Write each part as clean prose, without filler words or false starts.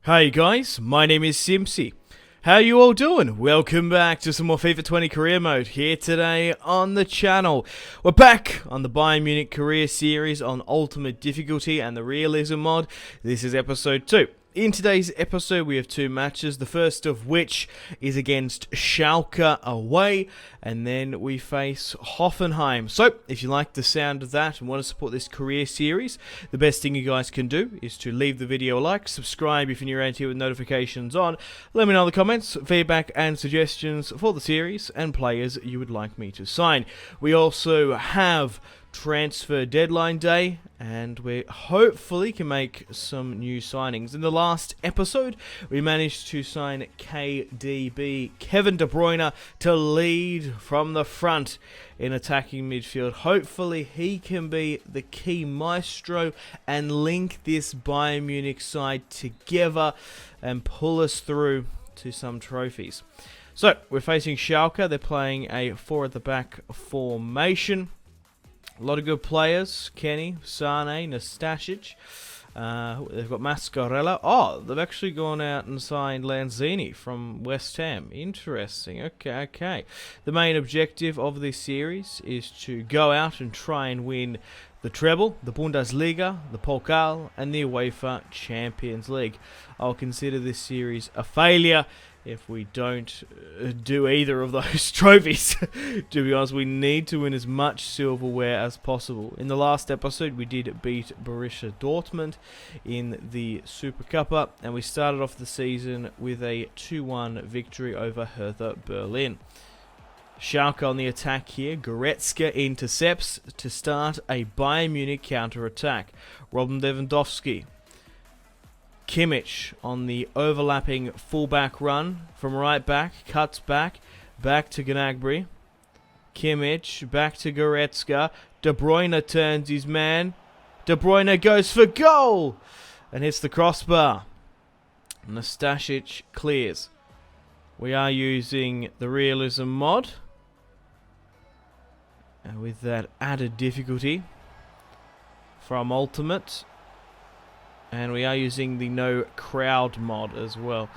Hey guys, my name is Simpzy. How you all doing? Welcome back to some more FIFA 20 Career Mode here today on the channel. We're back on the Bayern Munich Career Series on Ultimate Difficulty and the Realism mod. This is episode 2. In today's episode we have two matches, the first of which is against Schalke away, and then we face Hoffenheim. So, if you like the sound of that and want to support this career series, the best thing you guys can do is to leave the video a like, subscribe if you're new around here with notifications on, let me know in the comments, feedback and suggestions for the series and players you would like me to sign. We also have transfer deadline day, and we hopefully can make some new signings. In the last episode, we managed to sign KDB, Kevin De Bruyne, to lead from the front in attacking midfield. Hopefully he can be the key maestro and link this Bayern Munich side together and pull us through to some trophies. So, we're facing Schalke. They're playing a 4 at the back formation. A lot of good players: Kenny, Sane, Nastasic. They've got Mascarella. Oh, they've actually gone out and signed Lanzini from West Ham. Interesting. Okay. The main objective of this series is to go out and try and win the treble, the Bundesliga, the Pokal, and the UEFA Champions League. I'll consider this series a failure if we don't do either of those trophies. To be honest, we need to win as much silverware as possible. In the last episode, we did beat Borussia Dortmund in the Super Cup, and we started off the season with a 2-1 victory over Hertha Berlin. Schalke on the attack here. Goretzka intercepts to start a Bayern Munich counter-attack. Robin Lewandowski. Kimmich on the overlapping fullback run from right back, cuts back to Gnabry. Kimmich back to Goretzka. De Bruyne turns his man. De Bruyne goes for goal and hits the crossbar. Nastasic clears. We are using the realism mod, and with that added difficulty from Ultimate. And we are using the no crowd mod as well.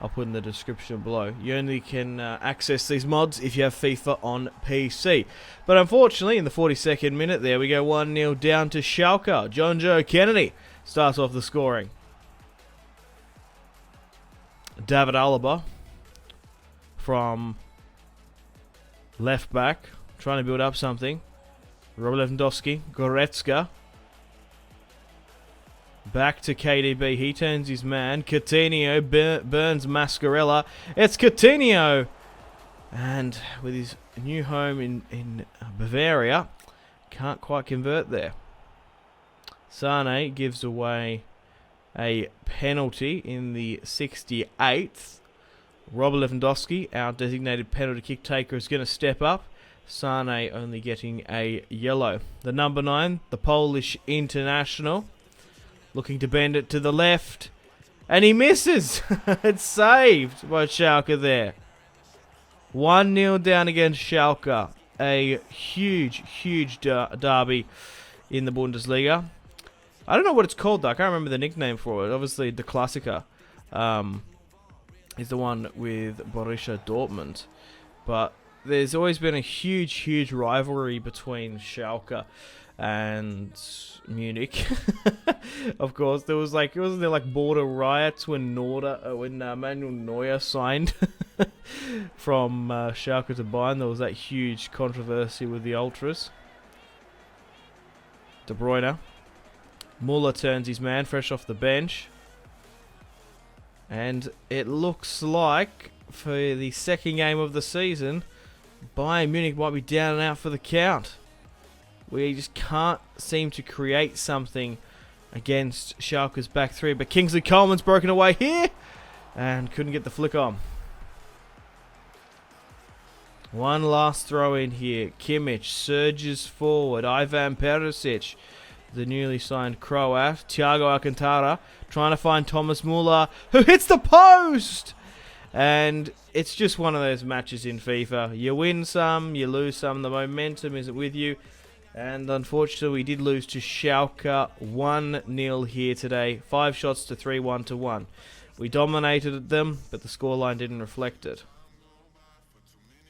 I'll put in the description below. You only can access these mods if you have FIFA on PC. But unfortunately, in the 42nd minute, there we go, 1-0 down to Schalke. John Joe Kennedy starts off the scoring. David Alaba from left back, trying to build up something. Robert Lewandowski, Goretzka. Back to KDB, he turns his man. Coutinho burns Mascarella. It's Coutinho! And with his new home in Bavaria, can't quite convert there. Sane gives away a penalty in the 68th. Robert Lewandowski, our designated penalty kick taker, is going to step up. Sane only getting a yellow. The number 9, the Polish international, looking to bend it to the left, and he misses. It's saved by Schalke there. 1-0 down against Schalke. A huge derby in the Bundesliga. I don't know what it's called though. I can't remember the nickname for it. Obviously, the Klassiker is the one with Borussia Dortmund. But there's always been a huge rivalry between Schalke and Munich. Of course, there was wasn't there border riots when Manuel Neuer signed from Schalke to Bayern. There was that huge controversy with the ultras. De Bruyne. Muller turns his man fresh off the bench. And it looks like, for the second game of the season, Bayern Munich might be down and out for the count. We just can't seem to create something against Schalke's back three. But Kingsley Coleman's broken away here and couldn't get the flick on. One last throw in here. Kimmich surges forward. Ivan Perisic, the newly signed Croat. Thiago Alcantara trying to find Thomas Muller, who hits the post! And it's just one of those matches in FIFA. You win some, you lose some. The momentum isn't with you. And unfortunately, we did lose to Schalke 1-0 here today. 5 shots to 3, 1-1. We dominated them, but the scoreline didn't reflect it.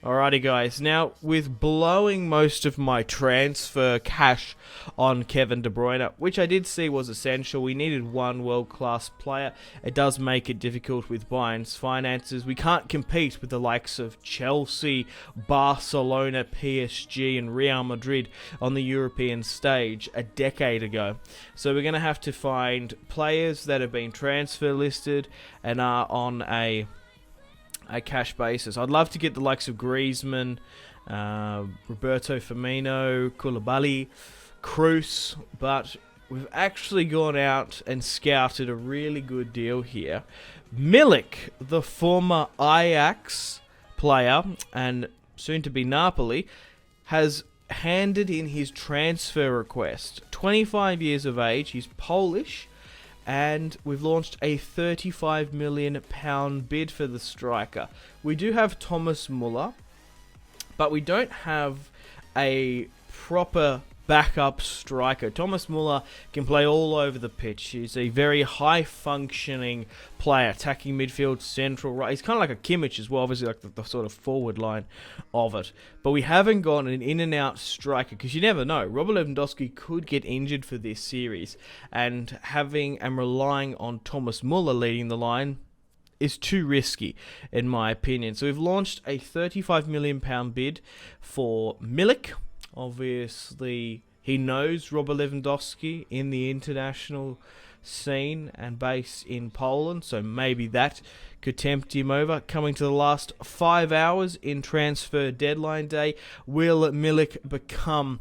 Alrighty guys, now with blowing most of my transfer cash on Kevin De Bruyne, which I did see was essential, we needed one world-class player. It does make it difficult with Bayern's finances. We can't compete with the likes of Chelsea, Barcelona, PSG and Real Madrid on the European stage a decade ago. So we're going to have to find players that have been transfer listed and are on a cash basis. I'd love to get the likes of Griezmann, Roberto Firmino, Koulibaly, Kroos, but we've actually gone out and scouted a really good deal here. Milik, the former Ajax player and soon to be Napoli, has handed in his transfer request. 25 years of age, he's Polish, and we've launched a £35 million bid for the striker. We do have Thomas Muller, but we don't have a proper backup striker. Thomas Muller can play all over the pitch. He's a very high-functioning player, attacking midfield, central, right. He's kind of like a Kimmich as well, obviously like the sort of forward line of it. But we haven't got an in-and-out striker, because you never know. Robert Lewandowski could get injured for this series, and having and relying on Thomas Muller leading the line is too risky, in my opinion. So we've launched a £35 million bid for Milik. Obviously, he knows Robert Lewandowski in the international scene and based in Poland, so maybe that could tempt him over. Coming to the last 5 hours in transfer deadline day, will Milik become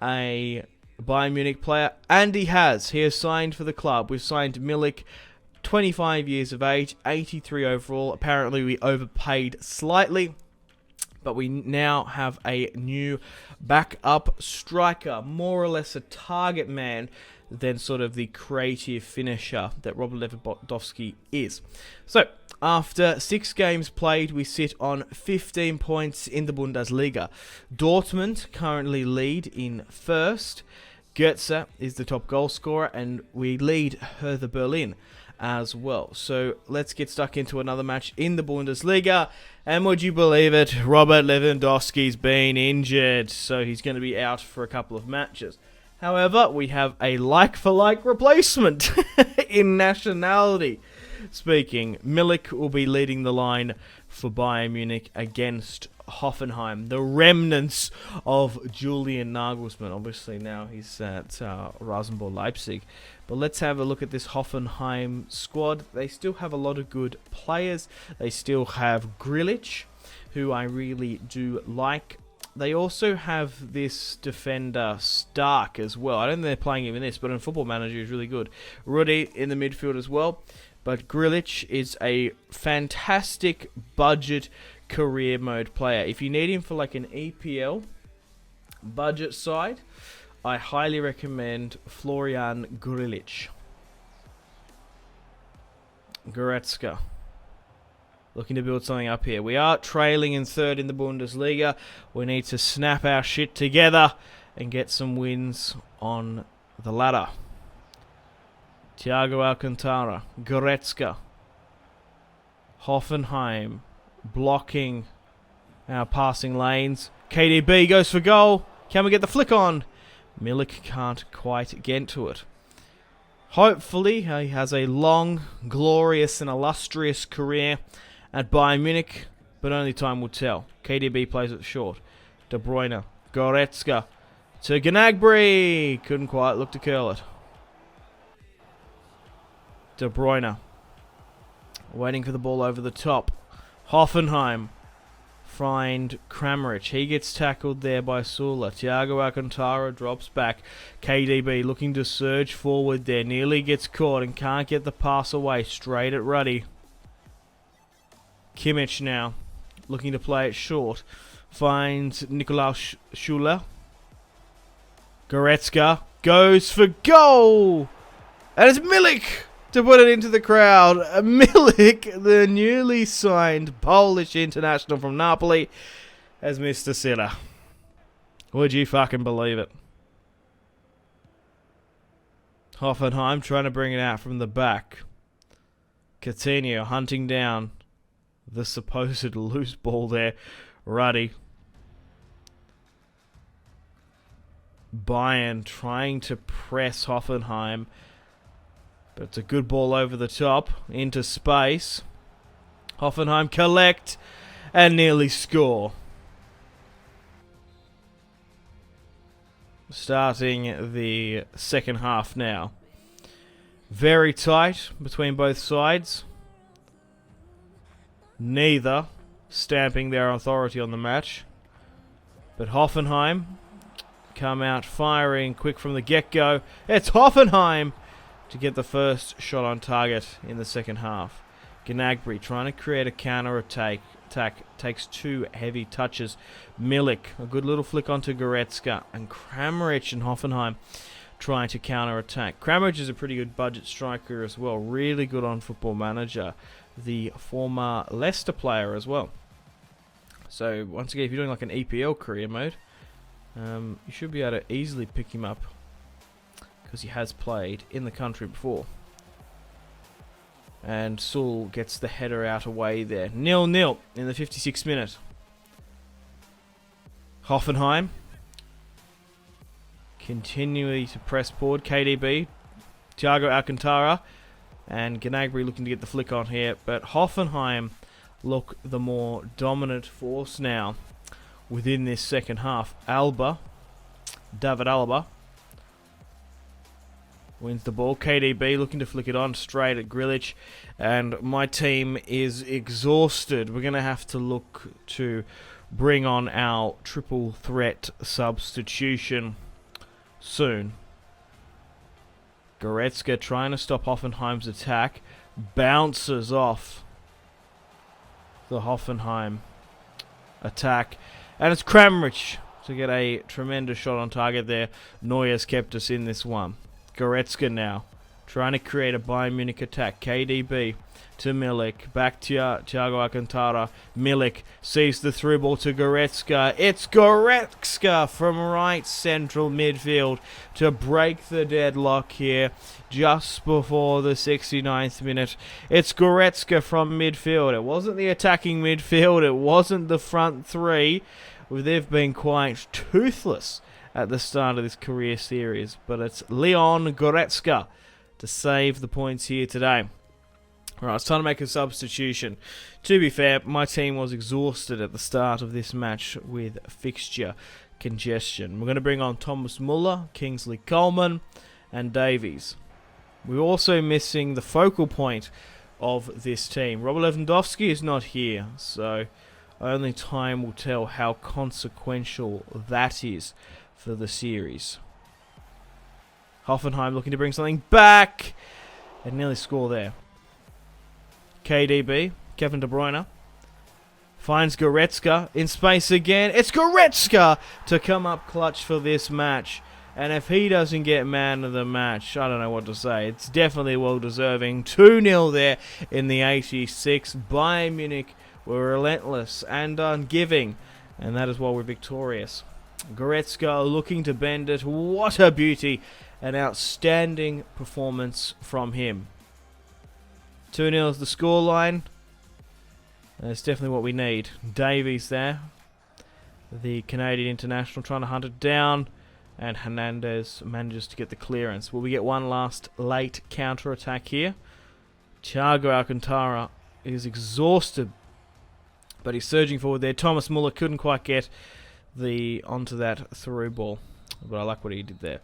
a Bayern Munich player? And he has. He has signed for the club. We've signed Milik, 25 years of age, 83 overall. Apparently, we overpaid slightly, but we now have a new backup striker, more or less a target man than sort of the creative finisher that Robert Lewandowski is. So, after 6 games played, we sit on 15 points in the Bundesliga. Dortmund currently lead in first. Goetze is the top goal scorer, and we lead Hertha Berlin as well. So let's get stuck into another match in the Bundesliga. And would you believe it, Robert Lewandowski's been injured, so he's going to be out for a couple of matches. However, we have a like-for-like replacement in nationality. Speaking, Milik will be leading the line for Bayern Munich against Hoffenheim, the remnants of Julian Nagelsmann. Obviously now he's at Rasenball Leipzig. But let's have a look at this Hoffenheim squad. They still have a lot of good players. They still have Grilic, who I really do like. They also have this defender, Stark, as well. I don't think they're playing him in this, but in Football Manager he's really good. Rudi in the midfield as well. But Grilic is a fantastic budget career mode player. If you need him for like an EPL budget side, I highly recommend Florian Grilic. Goretzka, looking to build something up here. We are trailing in third in the Bundesliga. We need to snap our shit together and get some wins on the ladder. Thiago Alcantara, Goretzka, Hoffenheim, blocking our passing lanes. KDB goes for goal. Can we get the flick on? Milik can't quite get to it. Hopefully, he has a long, glorious and illustrious career at Bayern Munich, but only time will tell. KDB plays it short. De Bruyne, Goretzka to Gnabry. Couldn't quite look to curl it. De Bruyne waiting for the ball over the top. Hoffenheim find Kramaric. He gets tackled there by Sula. Thiago Alcantara drops back. KDB looking to surge forward there. Nearly gets caught and can't get the pass away. Straight at Ruddy. Kimmich now looking to play it short. Finds Nikolaus Schuler. Goretzka goes for goal. And it's Milik to put it into the crowd. Milik, the newly signed Polish international from Napoli, has missed a sitter. Would you fucking believe it? Hoffenheim trying to bring it out from the back. Coutinho hunting down the supposed loose ball there. Ruddy. Bayern trying to press Hoffenheim. But it's a good ball over the top. Into space. Hoffenheim collect and nearly score. Starting the second half now. Very tight between both sides. Neither stamping their authority on the match. But Hoffenheim come out firing quick from the get-go. It's Hoffenheim to get the first shot on target in the second half. Gnabry trying to create a counter-attack. Takes 2 heavy touches. Milik, a good little flick onto Goretzka. And Kramaric and Hoffenheim trying to counter-attack. Kramaric is a pretty good budget striker as well. Really good on Football Manager. The former Leicester player as well. So, once again, if you're doing like an EPL career mode, you should be able to easily pick him up because he has played in the country before. And Sul gets the header out away there. 0-0 in the 56th minute. Hoffenheim continuing to press forward. KDB, Thiago Alcantara, and Gnabry looking to get the flick on here. But Hoffenheim look the more dominant force now within this second half. David Alaba wins the ball. KDB looking to flick it on straight at Grilic. And my team is exhausted. We're going to have to look to bring on our triple threat substitution soon. Goretzka trying to stop Hoffenheim's attack. Bounces off the Hoffenheim attack. And it's Kramaric to get a tremendous shot on target there. Neuer's kept us in this one. Goretzka now trying to create a Bayern Munich attack. KDB to Milik. Back to Thiago Alcantara. Milik sees the through ball to Goretzka. It's Goretzka from right central midfield to break the deadlock here just before the 69th minute. It's Goretzka from midfield. It wasn't the attacking midfield. It wasn't the front three. They've been quite toothless at the start of this career series. But it's Leon Goretzka to save the points here today. Alright, it's time to make a substitution. To be fair, my team was exhausted at the start of this match with fixture congestion. We're going to bring on Thomas Muller, Kingsley Coleman, and Davies. We're also missing the focal point of this team. Robert Lewandowski is not here, so only time will tell how consequential that is for the series. Hoffenheim looking to bring something back and nearly score there. KDB, Kevin De Bruyne, finds Goretzka in space again. It's Goretzka to come up clutch for this match. And if he doesn't get man of the match, I don't know what to say. It's definitely well deserving. 2-0 there in the 86th. Bayern Munich were relentless and ungiving. And that is why we're victorious. Goretzka looking to bend it. What a beauty. An outstanding performance from him. 2-0 is the scoreline. That's definitely what we need. Davies there. The Canadian international trying to hunt it down. And Hernandez manages to get the clearance. Will we get one last late counter-attack here? Thiago Alcantara is exhausted. But he's surging forward there. Thomas Muller couldn't quite get onto that through ball. But I like what he did there.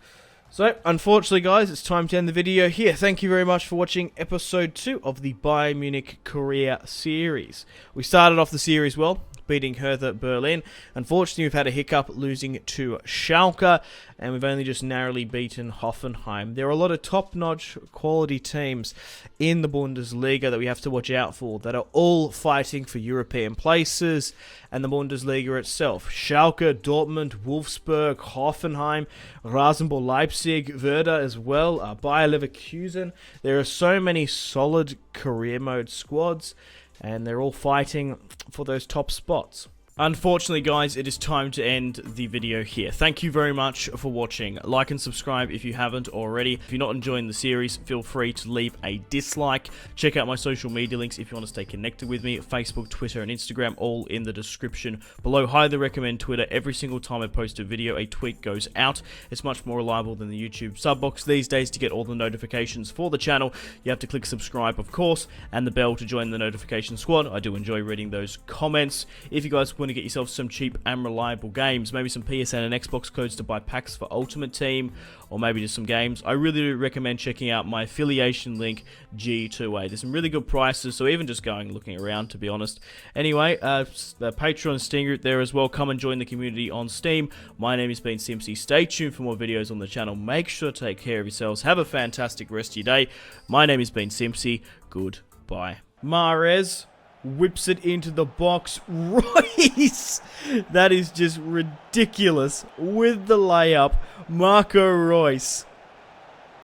So, unfortunately, guys, it's time to end the video here. Thank you very much for watching episode 2 of the Bayern Munich Career Series. We started off the series well, beating Hertha Berlin. Unfortunately, we've had a hiccup losing to Schalke, and we've only just narrowly beaten Hoffenheim. There are a lot of top-notch quality teams in the Bundesliga that we have to watch out for, that are all fighting for European places, and the Bundesliga itself. Schalke, Dortmund, Wolfsburg, Hoffenheim, Rasenball Leipzig, Werder as well, Bayer Leverkusen. There are so many solid career mode squads, and they're all fighting for those top spots. Unfortunately, guys, it is time to end the video here. Thank you very much for watching. Like and subscribe if you haven't already. If you're not enjoying the series, feel free to leave a dislike. Check out my social media links if you want to stay connected with me. Facebook, Twitter, and Instagram, all in the description below. Highly recommend Twitter. Every single time I post a video, a tweet goes out. It's much more reliable than the YouTube sub box these days. To get all the notifications for the channel, you have to click subscribe, of course, and the bell to join the notification squad. I do enjoy reading those comments. If you guys want to get yourself some cheap and reliable games, maybe some PSN and Xbox codes to buy packs for Ultimate Team, or maybe just some games, I really do recommend checking out my affiliation link, G2A. There's some really good prices, so even just going looking around, to be honest. Anyway, the Patreon Steam group there as well. Come and join the community on Steam. My name has been Simpzy. Stay tuned for more videos on the channel. Make sure to take care of yourselves. Have a fantastic rest of your day. My name has been Simpzy. Goodbye. Mahrez whips it into the box. Royce! That is just ridiculous. With the layup, Marco Reus